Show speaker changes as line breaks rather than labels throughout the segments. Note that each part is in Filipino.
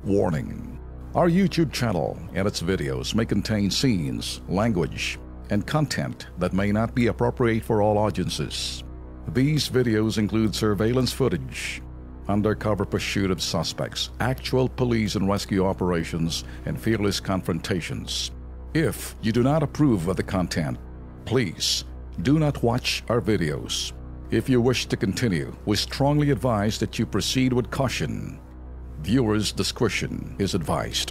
Warning. Our YouTube channel and its videos may contain scenes, language, and content that may not be appropriate for all audiences. These videos include surveillance footage, undercover pursuit of suspects, actual police and rescue operations, and fearless confrontations. If you do not approve of the content, please do not watch our videos. If you wish to continue, we strongly advise that you proceed with caution. Viewers' discretion is advised.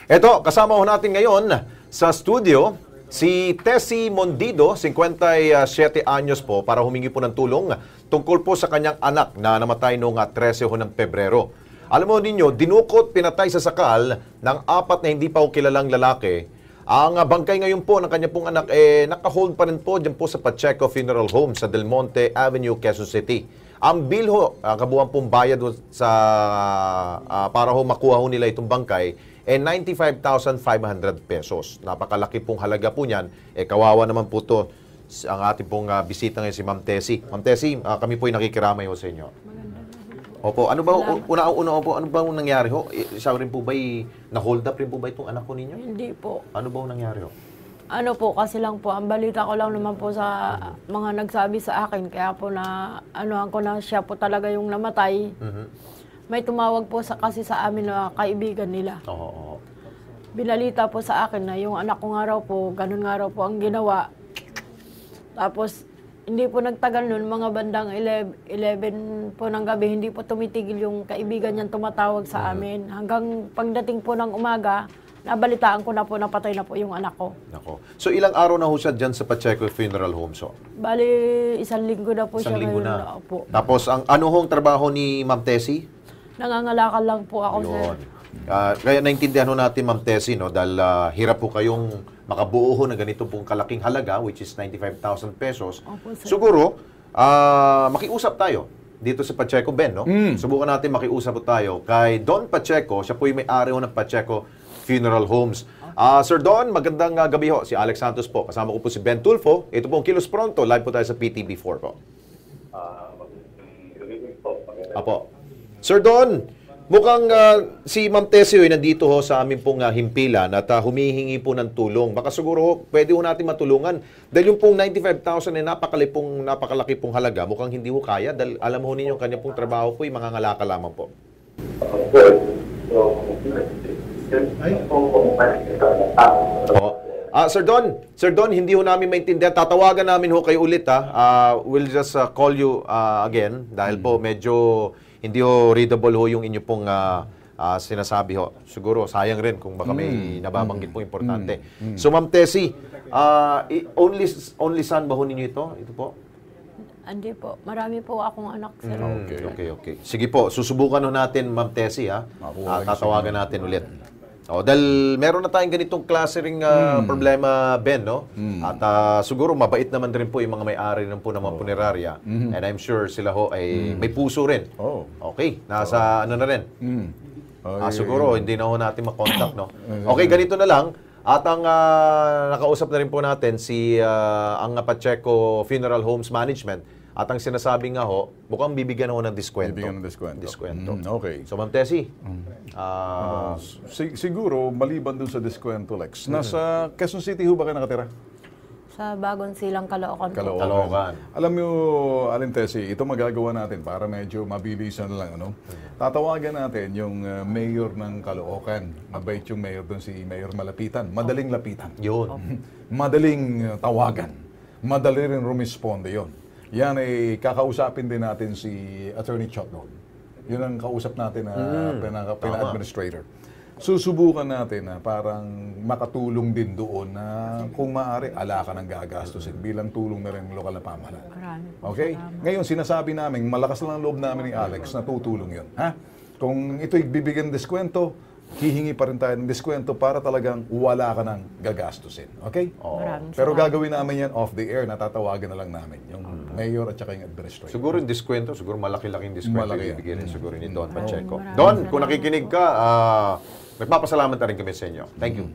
Ito, kasama ho natin ngayon sa studio si Tessie Mondido, 57 anyos po, para humingi po ng tulong tungkol po sa kanyang anak na namatay noong 13 ng Pebrero. Alam mo ninyo, dinukot, pinatay sa sakal ng 4 na hindi pa ho kilalang lalaki. Ang bangkay ngayon po ng kanya pong anak naka-hold pa rin po dyan po sa Pacheco Funeral Home sa Del Monte Avenue, Quezon City. Ang bill ho, kabuuan pong bayad sa, para ho makuha ho nila itong bangkay, 95,500 pesos. Napakalaki pong halaga po niyan. Kawawa naman po to ang ating pong bisita ngayon si Ma'am Tessie. Ma'am Tessie, kami po ay nakikiramay ho sa inyo. Opo, ano ba una po, ano ba nangyari ho? Isa rin po ba na-hold up rin po ba itong anak ko ninyo?
Hindi po.
Ano ba nangyari ho?
Ano po, kasi lang po, ang balita ko lang naman po sa mga nagsabi sa akin, kaya po na, anuhan ko na siya po talaga yung namatay. May tumawag po kasi sa amin na kaibigan nila.
Oo.
Binalita po sa akin na yung anak ko nga raw po, ganun nga raw po ang ginawa. Tapos, hindi po nagtagal nun, mga bandang 11 po ng gabi, hindi po tumitigil yung kaibigan niyang tumatawag sa amin. Hanggang pagdating po ng umaga, nabalitaan ko na po, napatay na po yung anak ko.
Nako. So ilang araw na ho siya dyan sa Pacheco Funeral Home? So?
Bali, 1 linggo na po siya
linggo
ngayon.
na.
Po.
Tapos, ano hong trabaho ni Ma'am Tessie?
Nangangalakal lang po ako, sir.
Yun. Kaya naintindihan ho natin, Ma'am Tessie, no, dahil hirap po kayong makabuo ho na ganito pong kalaking halaga, which is 95,000 pesos.
Opo, sir.
Siguro, makiusap tayo dito sa Pacheco, Ben, no? Subukan natin makiusap po tayo kay Don Pacheco. Siya po yung may-ari ho ng Pacheco Funeral Homes. Sir Don, magandang gabi ho. Si Alex Santos po. Kasama ko po si Ben Tulfo. Ito po ang Kilos Pronto. Live po tayo sa PTV4 po. Apo. Sir Don, mukhang si Ma'am Tessie nandito ho sa aming pong himpilan at humihingi po ng tulong. Baka siguro ho, pwede ho natin matulungan. Dahil yung pong 95,000 ay napakalaki pong halaga. Mukhang hindi ho kaya dahil alam ho ninyo kanya pong trabaho po ay mangangalakal lamang po. Sir Don, hindi ho namin maintindihan. Tatawagan namin ho kayo ulit we'll just call you again dahil po medyo hindi ho readable ho yung inyo pong sinasabi ho. Siguro sayang rin kung baka may nababanggit po importante. So Ma'am Tessie, only son ba ho ninyo ito? Ito po?
Hindi po. Marami po akong anak, sir.
Okay. Sige po, susubukan ho natin, Ma'am Tessie, tatawagan natin ulit. Dahil meron na tayong ganitong klase ring problema, Ben, no? At siguro mabait naman rin po yung mga may-ari ng po ng mga punerarya. And I'm sure sila ho ay may puso rin. Okay, nasa ano na rin. Siguro hindi na ho natin makontak, no? Okay, ganito na lang. At ang nakausap na rin po natin si ang Pacheco Funeral Homes Management. At ang sinasabi nga ho, mukhang bibigyan ho ng diskwento.
Bibigyan ng diskwento. Okay.
So, Ma'am Tessie,
siguro, maliban dun sa diskwento, Lex, nasa Quezon City ho ba kayo nakatira?
Sa Bagong Silang, Caloocan po.
Caloocan. Alam nyo, Alin Tessie, ito magagawa natin para medyo mabilisan lang, ano? Tatawagan natin yung mayor ng Caloocan. Mabait yung mayor doon, si Mayor Malapitan. Madaling lapitan.
Yun.
Madaling tawagan. Madali rin rumisponde yun. Yan ay kakausapin din natin si Attorney Chot doon. Yun ang kausap natin na pina-administrator. Susubukan natin na parang makatulong din doon na kung maaari, ala ka ng gagastusin bilang tulong na rin ng lokal na pamahalaan. Okay? Ngayon, sinasabi namin, malakas lang ang loob namin ni Alex na tutulong yun. Kung ito'y bibigyan diskwento, hihingi pa rin tayo ng diskwento para talagang wala ka ng gagastusin. Okay? Pero gagawin namin yan off the air, natatawagan na lang namin yung mayor at saka yung administrator.
Siguro yung diskwento, siguro malaki-laking diskwento ibigay rin siguro ni Don Pacheco. Don, kung nakikinig ka, nagpapasalamat na rin kami sa inyo. Thank you.